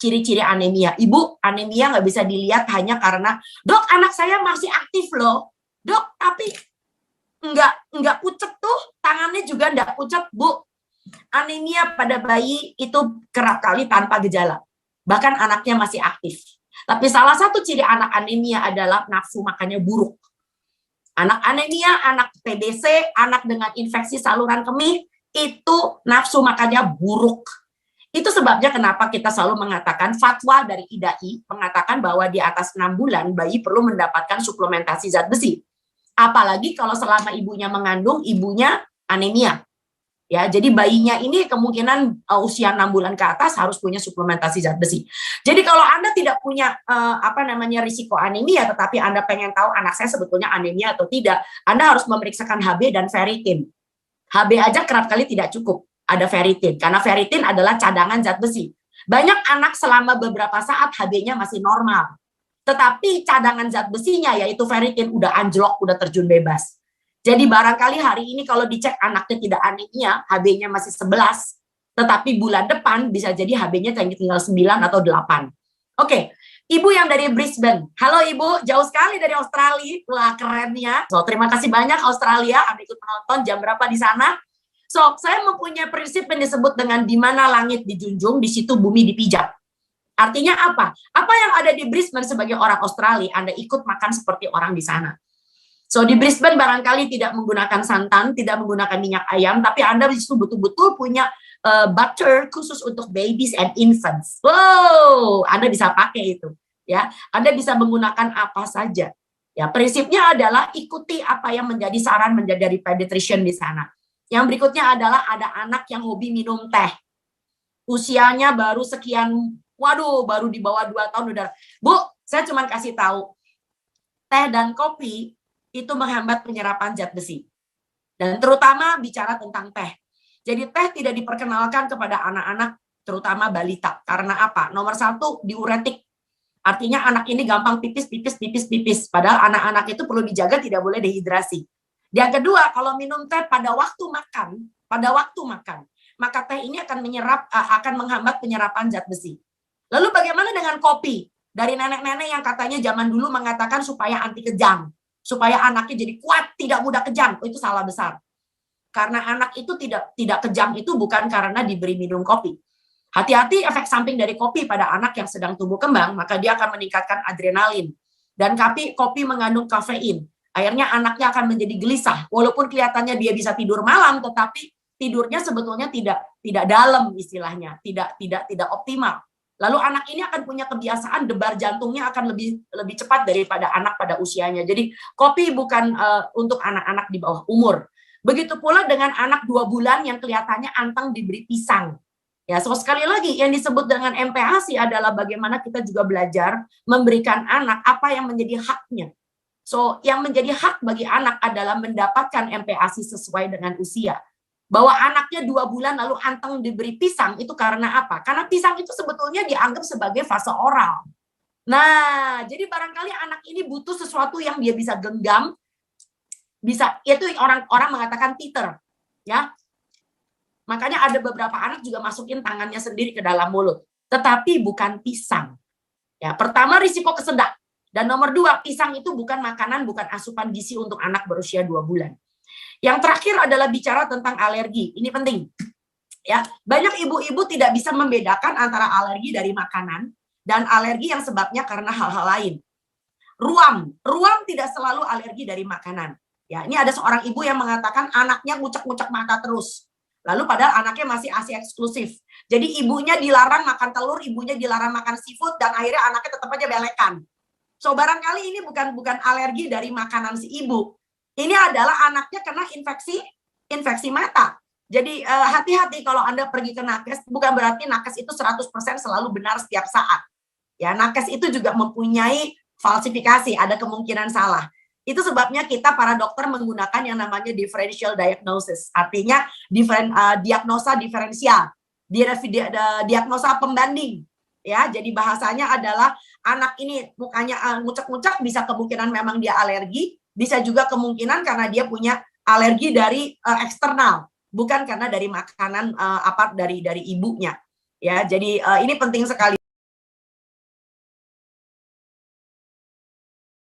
ciri-ciri anemia. Ibu, anemia nggak bisa dilihat hanya karena, dok anak saya masih aktif loh. Dok, tapi nggak pucet tuh, tangannya juga nggak pucet, Bu. Anemia pada bayi itu kerap kali tanpa gejala. Bahkan anaknya masih aktif. Tapi salah satu ciri anak anemia adalah nafsu makannya buruk. Anak anemia, anak TBC, anak dengan infeksi saluran kemih, itu nafsu makannya buruk. Itu sebabnya kenapa kita selalu mengatakan fatwa dari IDAI mengatakan bahwa di atas 6 bulan bayi perlu mendapatkan suplementasi zat besi. Apalagi kalau selama ibunya mengandung, ibunya anemia. Ya, jadi bayinya ini kemungkinan usia 6 bulan ke atas harus punya suplementasi zat besi. Jadi kalau Anda tidak punya risiko anemia, tetapi Anda pengen tahu anak saya sebetulnya anemia atau tidak, Anda harus memeriksakan HB dan ferritin. HB aja kerap kali tidak cukup, ada ferritin, karena ferritin adalah cadangan zat besi. Banyak anak selama beberapa saat HB-nya masih normal, tetapi cadangan zat besinya yaitu ferritin udah anjlok, udah terjun bebas. Jadi barangkali hari ini kalau dicek anaknya tidak anemia, HB-nya masih 11, tetapi bulan depan bisa jadi HB-nya tinggal 9 atau 8. Oke, Ibu yang dari Brisbane. Halo Ibu, jauh sekali dari Australia. Wah, kerennya. So, terima kasih banyak Australia, Anda ikut menonton, jam berapa di sana? So, saya mempunyai prinsip yang disebut dengan di mana langit dijunjung, di situ bumi dipijak. Artinya apa? Apa yang ada di Brisbane sebagai orang Australia, Anda ikut makan seperti orang di sana. So, di Brisbane barangkali tidak menggunakan santan, tidak menggunakan minyak ayam, tapi Anda di situ betul-betul punya butter khusus untuk babies and infants. Wow, Anda bisa pakai itu. Ya, Anda bisa menggunakan apa saja. Ya, prinsipnya adalah ikuti apa yang menjadi saran dari pediatrician di sana. Yang berikutnya adalah ada anak yang hobi minum teh. Usianya baru sekian, waduh, baru di bawah 2 tahun udah. Bu, saya cuma kasih tahu, teh dan kopi itu menghambat penyerapan zat besi. Dan terutama bicara tentang teh. Jadi teh tidak diperkenalkan kepada anak-anak, terutama balita. Karena apa? Nomor 1, diuretik. Artinya anak ini gampang pipis. Padahal anak-anak itu perlu dijaga, tidak boleh dehidrasi. Yang kedua, kalau minum teh pada waktu makan, maka teh ini akan menghambat penyerapan zat besi. Lalu bagaimana dengan kopi? Dari nenek-nenek yang katanya zaman dulu mengatakan supaya anti kejang, supaya anaknya jadi kuat, tidak mudah kejang. Itu salah besar. Karena anak itu tidak kejang itu bukan karena diberi minum kopi. Hati-hati efek samping dari kopi pada anak yang sedang tumbuh kembang, maka dia akan meningkatkan adrenalin. Dan kopi mengandung kafein. Akhirnya anaknya akan menjadi gelisah. Walaupun kelihatannya dia bisa tidur malam, tetapi tidurnya sebetulnya tidak dalam istilahnya, tidak optimal. Lalu anak ini akan punya kebiasaan debar jantungnya akan lebih cepat daripada anak pada usianya. Jadi kopi bukan untuk anak-anak di bawah umur. Begitu pula dengan anak 2 bulan yang kelihatannya anteng diberi pisang. Ya, so sekali lagi yang disebut dengan MPASI adalah bagaimana kita juga belajar memberikan anak apa yang menjadi haknya. So, yang menjadi hak bagi anak adalah mendapatkan MPASI sesuai dengan usia. Bahwa anaknya 2 bulan lalu anteng diberi pisang, itu karena apa? Karena pisang itu sebetulnya dianggap sebagai fase oral. Nah, jadi barangkali anak ini butuh sesuatu yang dia bisa genggam, itu orang mengatakan teeter, ya. Makanya ada beberapa anak juga masukin tangannya sendiri ke dalam mulut, tetapi bukan pisang. Ya, pertama risiko kesedak. Dan nomor 2, pisang itu bukan makanan, bukan asupan gizi untuk anak berusia 2 bulan. Yang terakhir adalah bicara tentang alergi. Ini penting. Ya, banyak ibu-ibu tidak bisa membedakan antara alergi dari makanan dan alergi yang sebabnya karena hal-hal lain. Ruam tidak selalu alergi dari makanan. Ya, ini ada seorang ibu yang mengatakan anaknya ngucek-ngucek mata terus. Lalu padahal anaknya masih ASI eksklusif. Jadi ibunya dilarang makan telur, ibunya dilarang makan seafood, dan akhirnya anaknya tetap aja belekan. So barangkali ini bukan alergi dari makanan si ibu. Ini adalah anaknya kena infeksi mata. Jadi hati-hati kalau Anda pergi ke nakes, bukan berarti nakes itu 100% selalu benar setiap saat. Ya, nakes itu juga mempunyai falsifikasi, ada kemungkinan salah. Itu sebabnya kita para dokter menggunakan yang namanya differential diagnosis. Artinya diagnosa diferensial, diagnosa pembanding. Ya, jadi bahasanya adalah anak ini mukanya ngucek-ngucek, bisa kemungkinan memang dia alergi, bisa juga kemungkinan karena dia punya alergi dari eksternal, bukan karena dari makanan dari ibunya. Ya, jadi ini penting sekali.